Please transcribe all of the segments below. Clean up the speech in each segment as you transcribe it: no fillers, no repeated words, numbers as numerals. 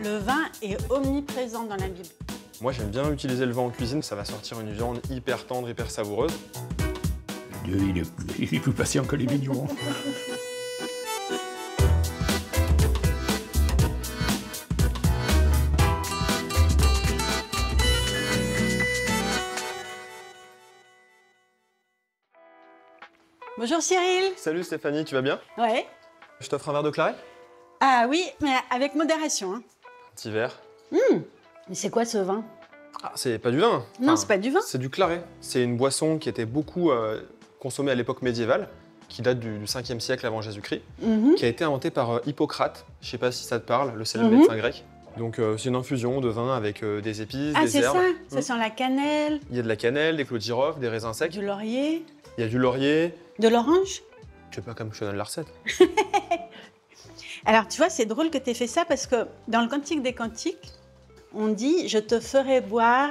Le vin est omniprésent dans la Bible. Moi, j'aime bien utiliser le vin en cuisine, ça va sortir une viande hyper tendre, hyper savoureuse. Dieu, il est plus patient que les vignerons. Bonjour Cyril. Salut Stéphanie, tu vas bien? Ouais. Je t'offre un verre de claret? Ah oui, mais avec modération. Hein. Petit verre. Mais c'est quoi ce vin? Ah, c'est pas du vin. Non, c'est pas du vin. C'est du claret. C'est une boisson qui était beaucoup consommée à l'époque médiévale, qui date du 5e siècle avant Jésus-Christ, qui a été inventée par Hippocrate. Je sais pas si ça te parle, le célèbre médecin grec. Donc c'est une infusion de vin avec des épices, Ah, des c'est herbes. ça. Ça sent la cannelle, Il y a de la cannelle, des clous de girofle, des raisins secs. du laurier, Il y a du laurier. de l'orange. Je sais pas comme je te donne la recette. Alors, tu vois, c'est drôle que tu aies fait ça parce que dans le Cantique des Cantiques, on dit « Je te ferai boire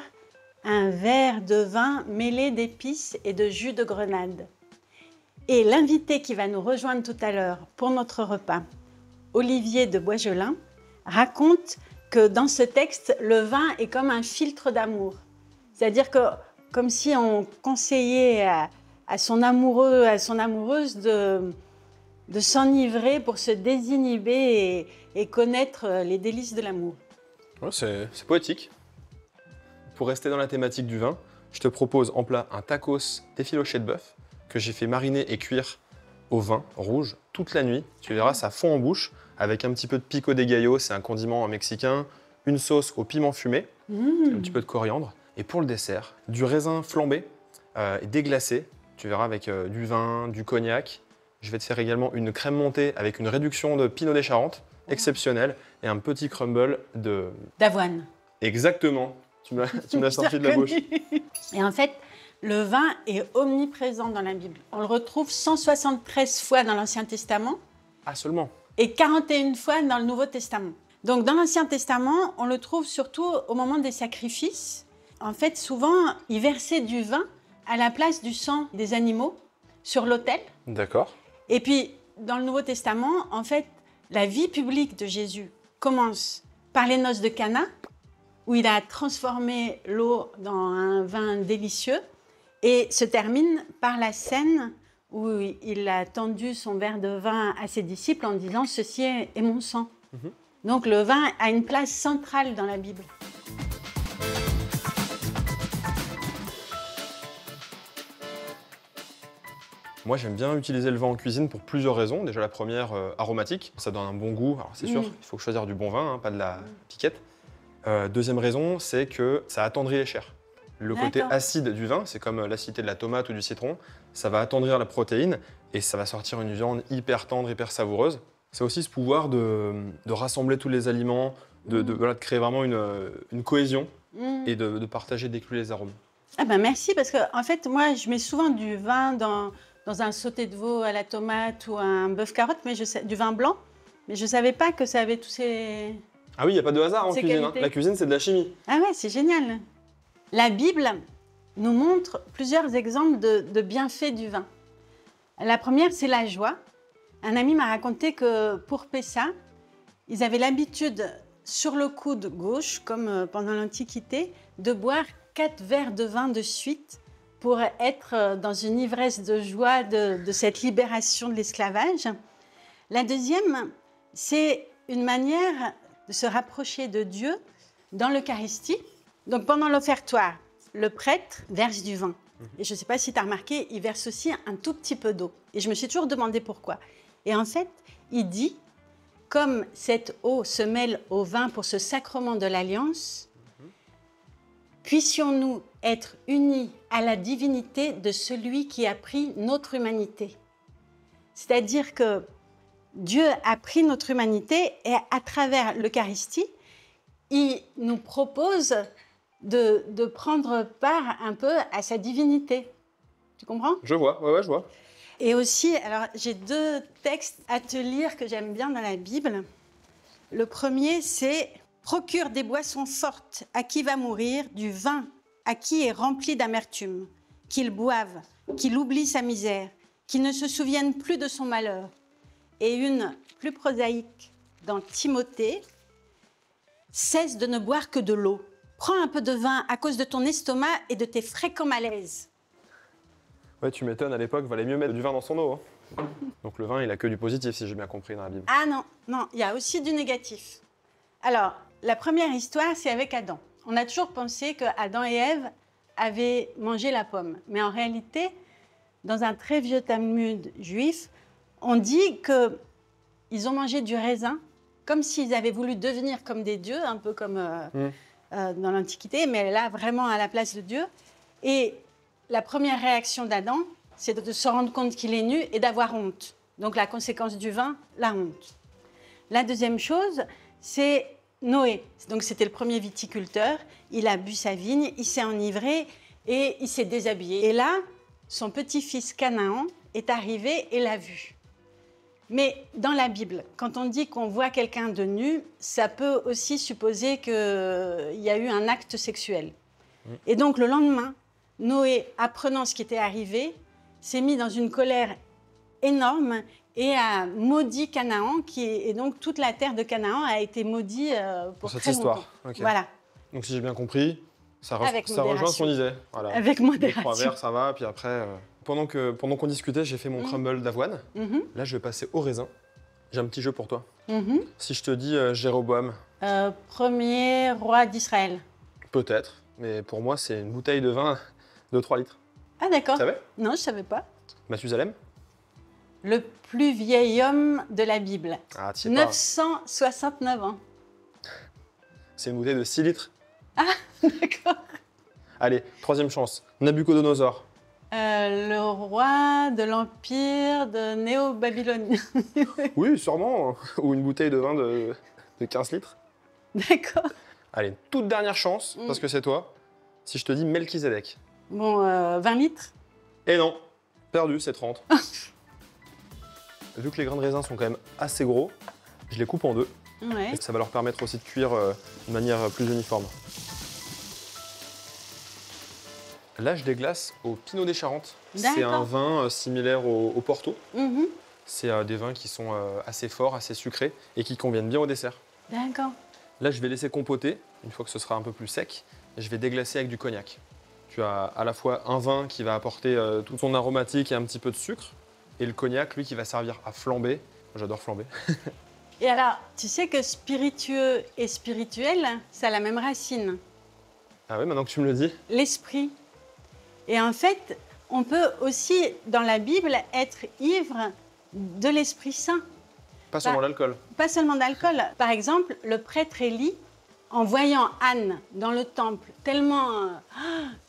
un verre de vin mêlé d'épices et de jus de grenade ». Et l'invité qui va nous rejoindre tout à l'heure pour notre repas, Olivier de Boisgelin, raconte que dans ce texte, le vin est comme un filtre d'amour. C'est-à-dire que, comme si on conseillait à son amoureux, à son amoureuse de s'enivrer pour se désinhiber et connaître les délices de l'amour. Ouais, c'est poétique. Pour rester dans la thématique du vin, je te propose en plat un tacos effiloché de bœuf que j'ai fait mariner et cuire au vin rouge toute la nuit. Tu verras, ça fond en bouche avec un petit peu de pico de gallo, c'est un condiment mexicain, une sauce au piment fumé, un petit peu de coriandre. Et pour le dessert, du raisin flambé et déglacé. Tu verras avec du vin, du cognac. Je vais te faire également une crème montée avec une réduction de Pinot des Charentes, exceptionnelle, et un petit crumble de... D'avoine. Exactement, tu me l'as sorti de la bouche. Et en fait, le vin est omniprésent dans la Bible. On le retrouve 173 fois dans l'Ancien Testament Ah, seulement? et 41 fois dans le Nouveau Testament. Donc dans l'Ancien Testament, on le trouve surtout au moment des sacrifices. En fait, souvent, ils versaient du vin à la place du sang des animaux sur l'autel. D'accord. Et puis, dans le Nouveau Testament, en fait, la vie publique de Jésus commence par les noces de Cana, où il a transformé l'eau dans un vin délicieux, et se termine par la scène où il a tendu son verre de vin à ses disciples en disant « Ceci est mon sang ». Donc le vin a une place centrale dans la Bible. Moi, j'aime bien utiliser le vin en cuisine pour plusieurs raisons. Déjà, la première, aromatique, ça donne un bon goût. Alors, c'est sûr, il faut choisir du bon vin, hein, pas de la piquette. Deuxième raison, c'est que ça attendrit les chairs. Le côté acide du vin, c'est comme l'acidité de la tomate ou du citron, ça va attendrir la protéine et ça va sortir une viande hyper tendre, hyper savoureuse. C'est aussi ce pouvoir de rassembler tous les aliments, de créer vraiment une cohésion et de partager, d'éclure les arômes. Ah ben merci, parce que en fait, moi, je mets souvent du vin dans un sauté de veau à la tomate ou un bœuf carotte, mais du vin blanc, mais je ne savais pas que ça avait tous ces... Ah oui, il n'y a pas de hasard en cuisine. Hein. La cuisine, c'est de la chimie. Ah ouais, c'est génial. La Bible nous montre plusieurs exemples de bienfaits du vin. La première, c'est la joie. Un ami m'a raconté que pour Pessa, ils avaient l'habitude, sur le coude gauche, comme pendant l'Antiquité, de boire 4 verres de vin de suite pour être dans une ivresse de joie de cette libération de l'esclavage. La deuxième, c'est une manière de se rapprocher de Dieu dans l'Eucharistie. Donc pendant l'offertoire, le prêtre verse du vin. Et je ne sais pas si tu as remarqué, il verse aussi un tout petit peu d'eau. Et je me suis toujours demandé pourquoi. Et en fait, il dit, comme cette eau se mêle au vin pour ce sacrement de l'alliance, puissions-nous être unis à la divinité de celui qui a pris notre humanité. C'est-à-dire que Dieu a pris notre humanité et à travers l'Eucharistie, il nous propose de prendre part un peu à sa divinité. Tu comprends? Je vois, ouais, je vois. Et aussi, alors j'ai 2 textes à te lire que j'aime bien dans la Bible. Le premier, c'est « Procure des boissons fortes à qui va mourir, du vin à qui est rempli d'amertume, qu'il boive, qu'il oublie sa misère, qu'il ne se souvienne plus de son malheur. » Et une plus prosaïque dans Timothée, cesse de ne boire que de l'eau. Prends un peu de vin à cause de ton estomac et de tes fréquents malaises. Ouais, tu m'étonnes, à l'époque, valait mieux mettre du vin dans son eau. Hein. Donc le vin, il a que du positif, si j'ai bien compris dans la Bible. Ah non, non, il y a aussi du négatif. Alors, la première histoire, c'est avec Adam. On a toujours pensé que Adam et Ève avaient mangé la pomme. Mais en réalité, dans un très vieux Talmud juif, on dit qu'ils ont mangé du raisin comme s'ils avaient voulu devenir comme des dieux, un peu comme dans l'Antiquité, mais là, vraiment à la place de Dieu. Et la première réaction d'Adam, c'est de se rendre compte qu'il est nu et d'avoir honte. Donc la conséquence du vin, la honte. La deuxième chose, c'est Noé. Donc c'était le premier viticulteur, il a bu sa vigne, il s'est enivré et il s'est déshabillé. Et là, son petit-fils Canaan est arrivé et l'a vu. Mais dans la Bible, quand on dit qu'on voit quelqu'un de nu, ça peut aussi supposer qu'il y a eu un acte sexuel. Et donc le lendemain, Noé, apprenant ce qui était arrivé, s'est mis dans une colère énorme et a maudit Canaan, et donc toute la terre de Canaan a été maudite pour cette très histoire. longtemps. Okay. Voilà. Donc si j'ai bien compris, ça modération. rejoint ce qu'on disait. Voilà. Avec Les modération. 3 verres, ça va, puis après... Pendant qu'on discutait, j'ai fait mon crumble d'avoine. Là, je vais passer au raisin. J'ai un petit jeu pour toi. Si je te dis Jéroboam. Premier roi d'Israël. Peut-être, mais pour moi, c'est une bouteille de vin de 3 litres. Ah d'accord. Tu savais? Non, je ne savais pas. Mathusalem? Le plus vieil homme de la Bible. Ah, tu sais pas. 969 ans. C'est une bouteille de 6 litres. Ah, d'accord. Allez, 3e chance. Nabucodonosor. Le roi de l'empire de Néo-Babylonie. Oui, sûrement. Ou une bouteille de vin de 15 litres. D'accord. Allez, toute dernière chance, parce que c'est toi. Si je te dis Melchizedek. Bon, 20 litres. Et non, perdu, c'est 30. Vu que les grains de raisin sont quand même assez gros, je les coupe en 2. Ouais. Et ça va leur permettre aussi de cuire de manière plus uniforme. Là, je déglace au Pinot des Charentes. C'est un vin similaire au Porto. C'est des vins qui sont assez forts, assez sucrés et qui conviennent bien au dessert. D'accord. Là, je vais laisser compoter, une fois que ce sera un peu plus sec, et je vais déglacer avec du cognac. Tu as à la fois un vin qui va apporter tout son aromatique et un petit peu de sucre, et le cognac, lui, qui va servir à flamber. J'adore flamber. Et alors, tu sais que spiritueux et spirituel, ça a la même racine. Ah oui, maintenant que tu me le dis. L'esprit. Et en fait, on peut aussi, dans la Bible, être ivre de l'Esprit Saint. Pas seulement l'alcool. Pas seulement d'alcool. Par exemple, le prêtre Élie, en voyant Anne dans le temple, tellement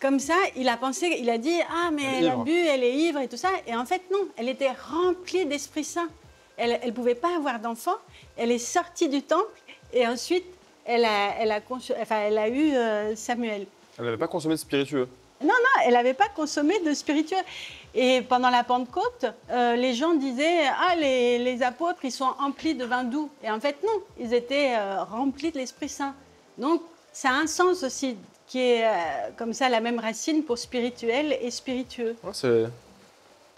comme ça, il a pensé, il a dit « Ah, mais elle a bu, elle est ivre et tout ça ». Et en fait, non, elle était remplie d'Esprit Saint. Elle ne pouvait pas avoir d'enfant. Elle est sortie du temple et ensuite, elle a eu Samuel. Elle n'avait pas consommé de spiritueux. Non, elle n'avait pas consommé de spiritueux. Et pendant la Pentecôte, les gens disaient « Ah, les apôtres, ils sont remplis de vin doux ». Et en fait, non, ils étaient remplis de l'Esprit Saint. Donc, ça a un sens aussi, qui est comme ça la même racine pour spirituel et spiritueux. Ouais,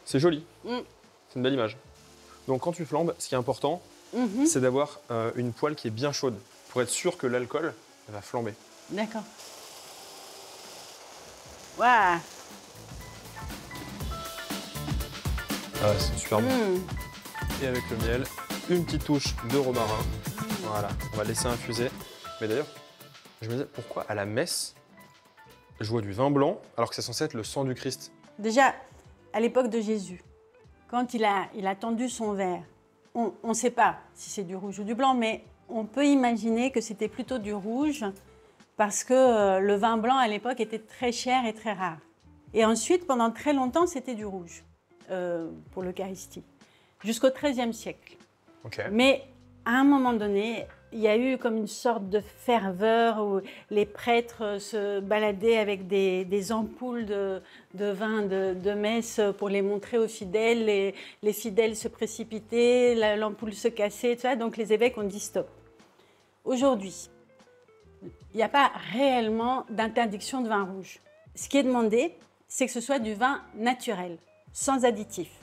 c'est joli. C'est une belle image. Donc, quand tu flambes, ce qui est important, c'est d'avoir une poêle qui est bien chaude pour être sûr que l'alcool va flamber. D'accord. Waouh. Ah, c'est super bon. Et avec le miel, une petite touche de romarin. Voilà, on va laisser infuser. Mais d'ailleurs, je me disais, pourquoi à la messe, je vois du vin blanc alors que c'est censé être le sang du Christ? Déjà, à l'époque de Jésus, quand il a tendu son verre, on ne sait pas si c'est du rouge ou du blanc, mais on peut imaginer que c'était plutôt du rouge parce que le vin blanc à l'époque était très cher et très rare. Et ensuite, pendant très longtemps, c'était du rouge pour l'Eucharistie, jusqu'au XIIIe siècle. Okay. Mais à un moment donné, il y a eu comme une sorte de ferveur où les prêtres se baladaient avec des ampoules de vin de messe pour les montrer aux fidèles. Les fidèles se précipitaient, l'ampoule se cassait, tout ça, donc les évêques ont dit stop. Aujourd'hui, il n'y a pas réellement d'interdiction de vin rouge. Ce qui est demandé, c'est que ce soit du vin naturel, sans additifs.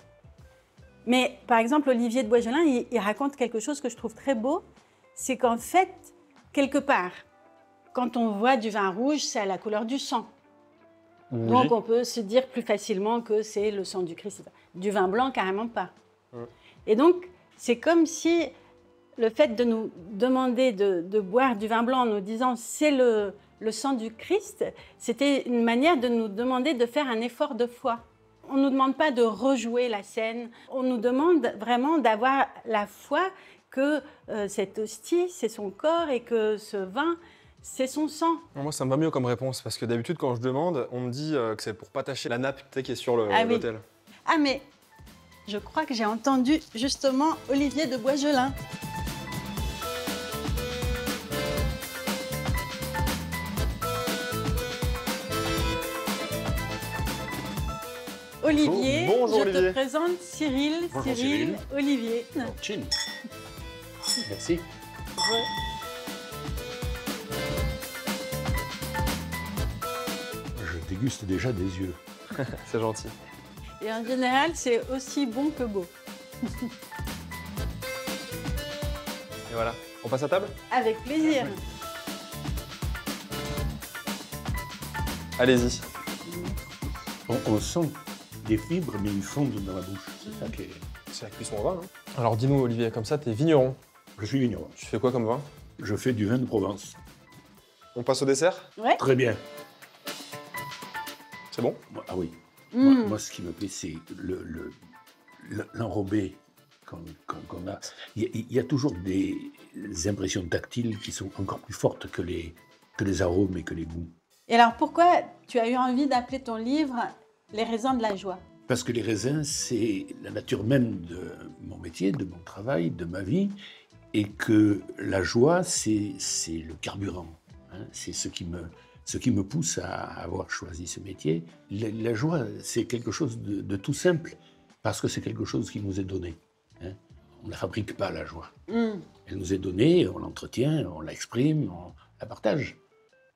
Mais par exemple, Olivier de Boisgelin, il raconte quelque chose que je trouve très beau, c'est qu'en fait, quelque part, quand on voit du vin rouge, c'est à la couleur du sang. Oui. Donc on peut se dire plus facilement que c'est le sang du Christ. Du vin blanc, carrément pas. Et donc, c'est comme si le fait de nous demander de boire du vin blanc en nous disant c'est le sang du Christ, c'était une manière de nous demander de faire un effort de foi. On ne nous demande pas de rejouer la scène, on nous demande vraiment d'avoir la foi que cette hostie, c'est son corps et que ce vin, c'est son sang. Moi, ça me va mieux comme réponse, parce que d'habitude, quand je demande, on me dit que c'est pour pas tacher la nappe qui est sur l'autel. Ah mais, je crois que j'ai entendu justement Olivier de Boisgelin. Olivier, Bonjour, je Olivier. te présente Cyril. Bonjour, Cyril, Cyril. Olivier. Chin. Merci. Je déguste déjà des yeux. C'est gentil. Et en général, c'est aussi bon que beau. Et voilà. On passe à table? Avec plaisir. Allez-y. On sent des fibres, mais ils fondent dans la bouche. C'est ça qui est... C'est la cuisson au vin. Alors dis-nous, Olivier, comme ça, t'es vigneron. Je suis vigneron. Tu fais quoi comme vin? Je fais du vin de Provence. On passe au dessert? Ouais. Très bien. C'est bon? Ah oui. Mm. Moi, ce qui me plaît, c'est l'enrobé qu'on a. Il y a toujours des impressions tactiles qui sont encore plus fortes que les arômes et que les goûts. Et alors, pourquoi tu as eu envie d'appeler ton livre « Les raisins de la joie » ? Parce que les raisins, c'est la nature même de mon métier, de mon travail, de ma vie, et que la joie, c'est le carburant. Hein, c'est ce qui me pousse à avoir choisi ce métier. La joie, c'est quelque chose de tout simple, parce que c'est quelque chose qui nous est donné. Hein. On ne la fabrique pas, la joie. Mm. Elle nous est donnée, on l'entretient, on l'exprime, on la partage.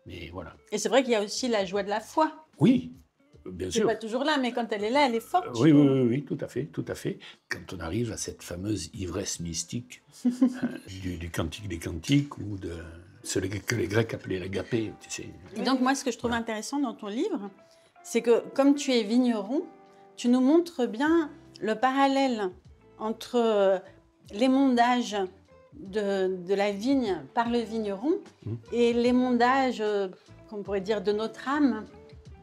Mais voilà. Et c'est vrai qu'il y a aussi la joie de la foi. Oui, bien C'est sûr. pas toujours là, mais quand elle est là, elle est forte. Oui, je oui, trouve. oui, oui, tout à fait, tout à fait. Quand on arrive à cette fameuse ivresse mystique du cantique des cantiques ou de ce que les Grecs appelaient l'agapé, tu sais. Et donc, moi, ce que je trouve intéressant dans ton livre, c'est que comme tu es vigneron, tu nous montres bien le parallèle entre l'émondage de la vigne par le vigneron et l'émondage, qu'on pourrait dire, de notre âme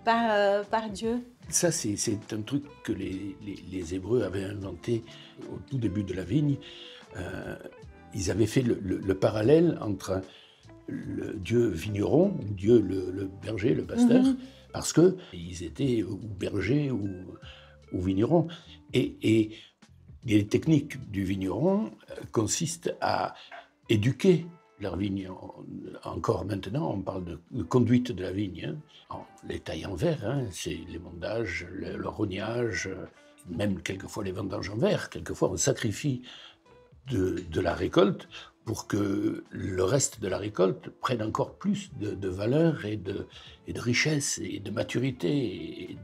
par Dieu. Ça, c'est un truc que les Hébreux avaient inventé au tout début de la vigne. Ils avaient fait le parallèle entre le dieu vigneron, Dieu le berger, le pasteur, parce qu'ils étaient ou bergers ou vignerons. Et les techniques du vigneron consistent à éduquer leur vigne. Encore maintenant, on parle de conduite de la vigne. Hein. Les tailles en verre, hein, c'est l'émondage, le rognage, même quelquefois les vendanges en verre. Quelquefois, on sacrifie de la récolte pour que le reste de la récolte prenne encore plus de valeur et de richesse et de maturité et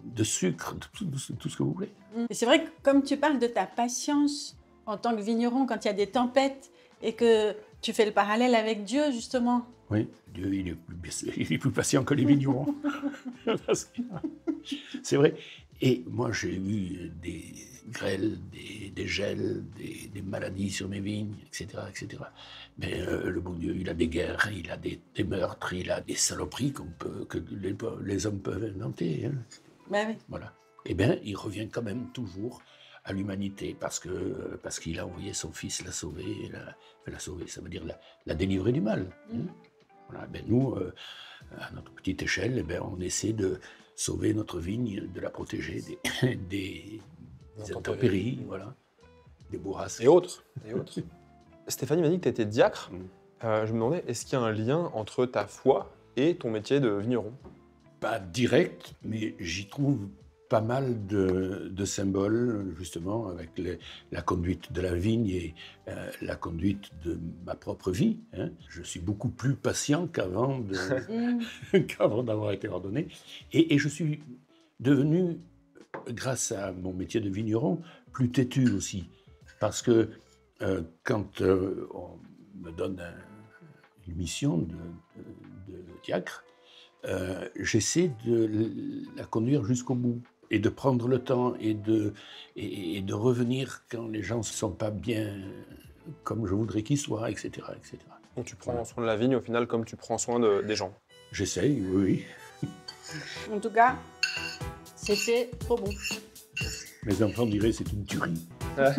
de sucre, tout ce que vous voulez. Et c'est vrai que comme tu parles de ta patience en tant que vigneron quand il y a des tempêtes et que tu fais le parallèle avec Dieu, justement. Oui, Dieu, il est plus patient que les vignerons. C'est vrai. Et moi, j'ai eu des grêles, des gels, des maladies sur mes vignes, etc. etc. Mais le bon Dieu, il a des guerres, il a des meurtres, il a des saloperies que les hommes peuvent inventer. Hein. Bah oui. Voilà. Eh bien, il revient quand même toujours à l'humanité parce qu'il a envoyé son fils la sauver, ça veut dire la délivrer du mal. Hein. Voilà. Ben nous, à notre petite échelle, eh ben, on essaie de sauver notre vigne, de la protéger des intempéries, voilà, des bourrasques. Et autres. Stéphanie m'a dit que tu étais diacre. Je me demandais, est-ce qu'il y a un lien entre ta foi et ton métier de vigneron? Pas direct, mais j'y trouve pas mal de symboles, justement, avec la conduite de la vigne et la conduite de ma propre vie. Hein. Je suis beaucoup plus patient qu'avant d'avoir été ordonné. Et je suis devenu, grâce à mon métier de vigneron, plus têtu aussi. Parce que quand on me donne une mission de diacre, j'essaie de la conduire jusqu'au bout et de prendre le temps et de revenir quand les gens ne sont pas bien comme je voudrais qu'ils soient, etc., etc. Donc tu prends soin de la vigne au final comme tu prends soin des gens. J'essaye, oui. En tout cas, c'était trop bon. Mes enfants diraient c'est une tuerie. Ouais.